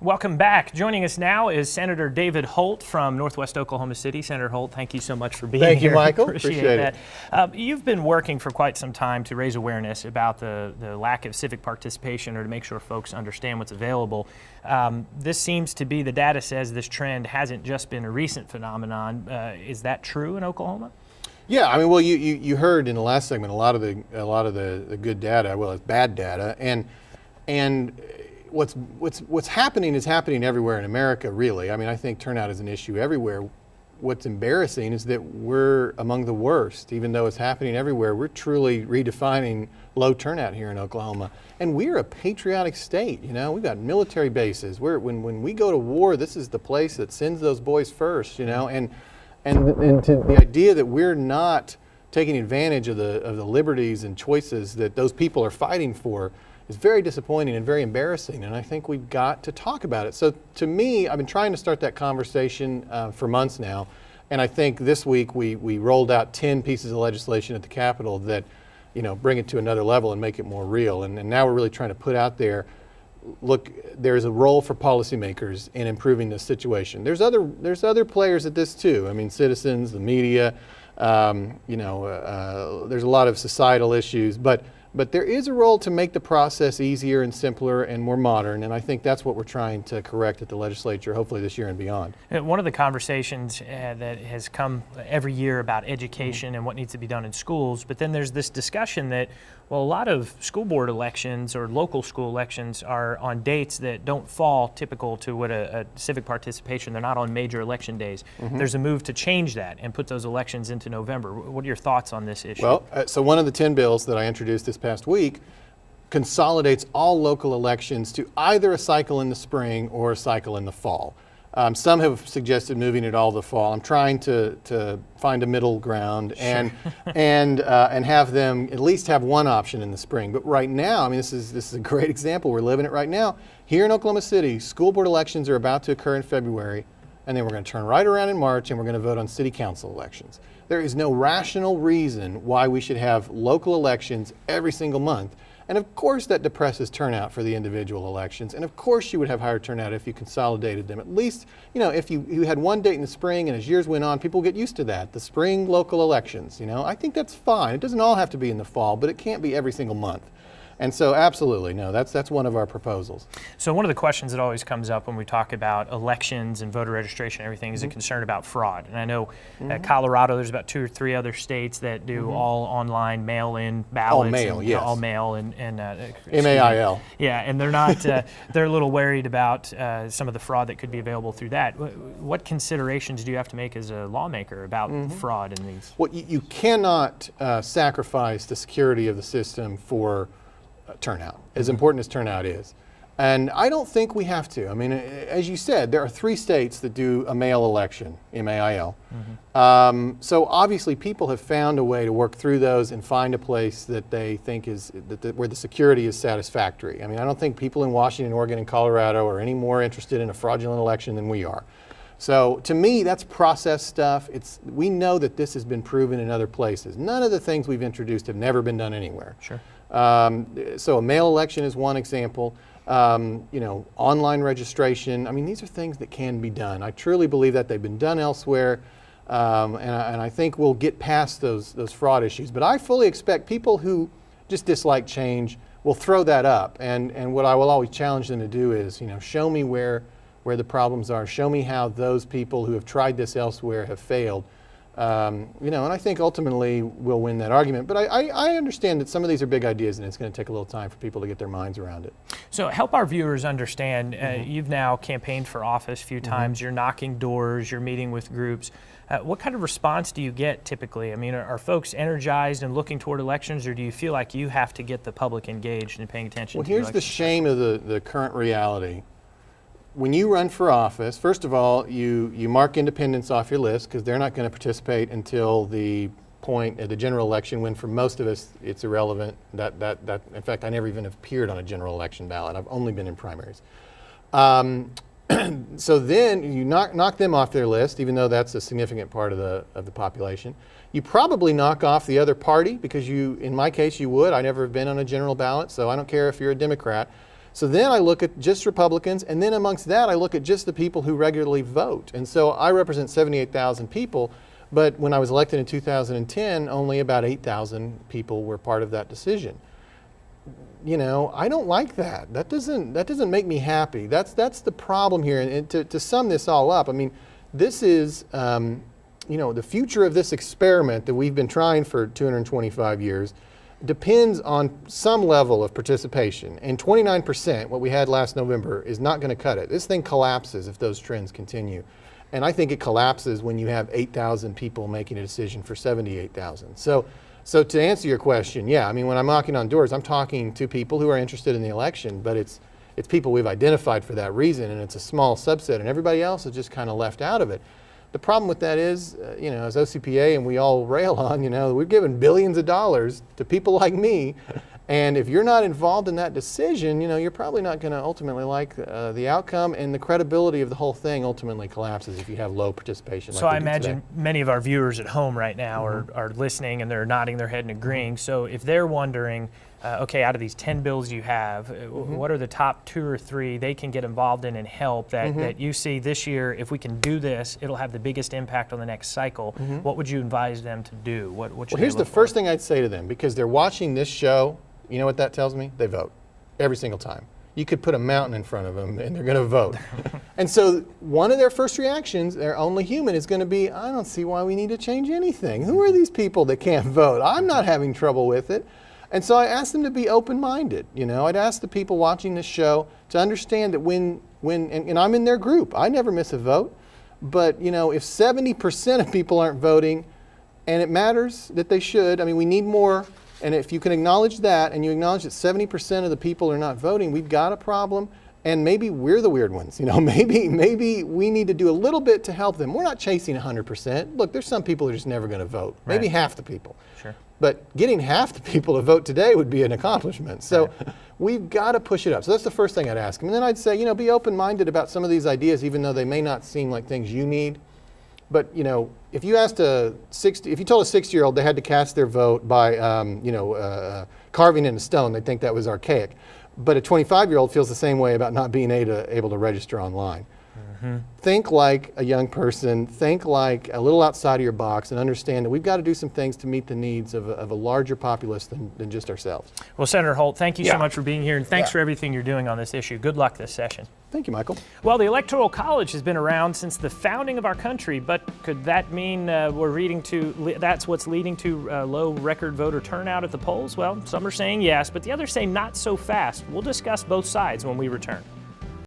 Welcome back. Joining us now is Senator David Holt from Northwest Oklahoma City. Senator Holt, thank you so much for being here. Thank you, Michael. Appreciate that. You've been working for quite some time to raise awareness about the lack of civic participation, or to make sure folks understand what's available. This seems to be, the data says this trend hasn't just been a recent phenomenon. Is that true in Oklahoma? Yeah, I mean, well, you heard in the last segment a lot of the good data. Well, it's bad data, and what's happening is happening everywhere in America, really. I mean, I think turnout is an issue everywhere. What's embarrassing is that we're among the worst. Even though it's happening everywhere, we're truly redefining low turnout here in Oklahoma. And we're a patriotic state, you know. We've got military bases. When we go to war, this is the place that sends those boys first, you know. And to the idea that we're not taking advantage of the liberties and choices that those people are fighting for is very disappointing and very embarrassing, and I think we've got to talk about it. So to me, I've been trying to start that conversation for months now, and I think this week we rolled out 10 pieces of legislation at the Capitol that, you know, bring it to another level and make it more real. And now we're really trying to put out there, look, there's a role for policymakers in improving this situation. There's other players at this too. I mean, citizens, the media, there's a lot of societal issues, but there is a role to make the process easier and simpler and more modern, and I think that's what we're trying to correct at the legislature, hopefully this year and beyond. One of the conversations that has come every year about education and what needs to be done in schools, but then there's this discussion that, well, a lot of school board elections or local school elections are on dates that don't fall typical to what a civic participation. They're not on major election days. There's a move to change that and put those elections into November. What are your thoughts on this issue? Well, so one of the 10 bills that I introduced this past week consolidates all local elections to either a cycle in the spring or a cycle in the fall. Some have suggested moving it all the fall. I'm trying to find a middle ground and have them at least have one option in the spring. But right now, I mean, this is a great example. We're living it right now. Here in Oklahoma City, school board elections are about to occur in February, and then we're going to turn right around in March and we're going to vote on city council elections. There is no rational reason why we should have local elections every single month. And of course that depresses turnout for the individual elections. And of course you would have higher turnout if you consolidated them. At least, you know, if you had one date in the spring, and as years went on, people get used to that, the spring local elections, you know. I think that's fine. It doesn't all have to be in the fall, but it can't be every single month. And so absolutely, no, that's one of our proposals. So one of the questions that always comes up when we talk about elections and voter registration and everything is a concern about fraud. And I know Colorado, there's about 2 or 3 other states that do all online mail-in ballots. All mail, yes. All mail and MAIL. Yeah, and they're not, they're a little worried about some of the fraud that could be available through that. What considerations do you have to make as a lawmaker about fraud in these? Well, you cannot sacrifice the security of the system for turnout, as important as turnout is. And I don't think we have to. I mean, as you said, there are 3 states that do a mail election, MAIL. So obviously people have found a way to work through those and find a place that they think is, where the security is satisfactory. I mean, I don't think people in Washington, Oregon, and Colorado are any more interested in a fraudulent election than we are. So to me, that's process stuff. We know that this has been proven in other places. None of the things we've introduced have never been done anywhere. Sure. So a mail election is one example. Online registration. I mean, these are things that can be done. I truly believe that they've been done elsewhere, and I think we'll get past those fraud issues. But I fully expect people who just dislike change will throw that up. And what I will always challenge them to do is, show me where the problems are. Show me how those people who have tried this elsewhere have failed. And I think ultimately we'll win that argument. But I understand that some of these are big ideas, and it's going to take a little time for people to get their minds around it. So help our viewers understand, you've now campaigned for office a few times, you're knocking doors, you're meeting with groups. What kind of response do you get typically? I mean, are folks energized and looking toward elections, or do you feel like you have to get the public engaged and paying attention to here's the shame of the current reality. When you run for office, first of all, you mark independents off your list because they're not going to participate until the point at the general election, when for most of us it's irrelevant. In fact, I never even appeared on a general election ballot. I've only been in primaries. So then you knock them off their list, even though that's a significant part of the population. You probably knock off the other party because in my case, you would. I never have been on a general ballot, so I don't care if you're a Democrat. So then I look at just Republicans, and then amongst that I look at just the people who regularly vote. And so I represent 78,000 people, but when I was elected in 2010, only about 8,000 people were part of that decision. You know, I don't like that. That doesn't make me happy. That's the problem here. And to sum this all up, I mean, this is you know, the future of this experiment that we've been trying for 225 years depends on some level of participation. And 29%, what we had last November, is not going to cut it. This thing collapses if those trends continue. And I think it collapses when you have 8,000 people making a decision for 78,000. So to answer your question, yeah, I mean, when I'm knocking on doors, I'm talking to people who are interested in the election, but it's people we've identified for that reason, and it's a small subset, and everybody else is just kind of left out of it. The problem with that is, you know, as OCPA, and we all rail on, you know, we've given billions of dollars to people like me, and if you're not involved in that decision, you know, you're probably not going to ultimately like the outcome, and the credibility of the whole thing ultimately collapses if you have low participation. So I imagine many of our viewers at home right now are listening, and they're nodding their head and agreeing. So if they're wondering, okay, out of these 10 bills you have, what are the top 2 or 3 they can get involved in and help that you see this year, if we can do this, it'll have the biggest impact on the next cycle? What would you advise them to do? What should Well, here's they the look first for? thing I'd say to them, because they're watching this show. You know what that tells me? They vote every single time. You could put a mountain in front of them and they're going to vote. And so one of their first reactions, they're only human, is going to be, I don't see why we need to change anything. Who are these people that can't vote? I'm not having trouble with it. And so I asked them to be open-minded. You know, I'd ask the people watching this show to understand that and I'm in their group, I never miss a vote. But, you know, if 70% of people aren't voting, and it matters that they should, I mean, we need more. And if you can acknowledge that, and you acknowledge that 70% of the people are not voting, we've got a problem. And maybe we're the weird ones. You know, maybe we need to do a little bit to help them. We're not chasing 100%. Look, there's some people who are just never going to vote. Maybe half the people. Sure. But getting half the people to vote today would be an accomplishment. So we've got to push it up. So that's the first thing I'd ask them. And then I'd say, you know, be open-minded about some of these ideas, even though they may not seem like things you need. But, you know, if you told a 60-year-old they had to cast their vote by, carving in a stone, they'd think that was archaic. But a 25-year-old feels the same way about not being able to register online. Think like a young person, think like a little outside of your box, and understand that we've got to do some things to meet the needs of a larger populace than just ourselves. Well, Senator Holt, thank you so much for being here, and thanks for everything you're doing on this issue. Good luck this session. Thank you, Michael. Well, the Electoral College has been around since the founding of our country, but could that mean that's what's leading to low record voter turnout at the polls? Well, some are saying yes, but the others say not so fast. We'll discuss both sides when we return.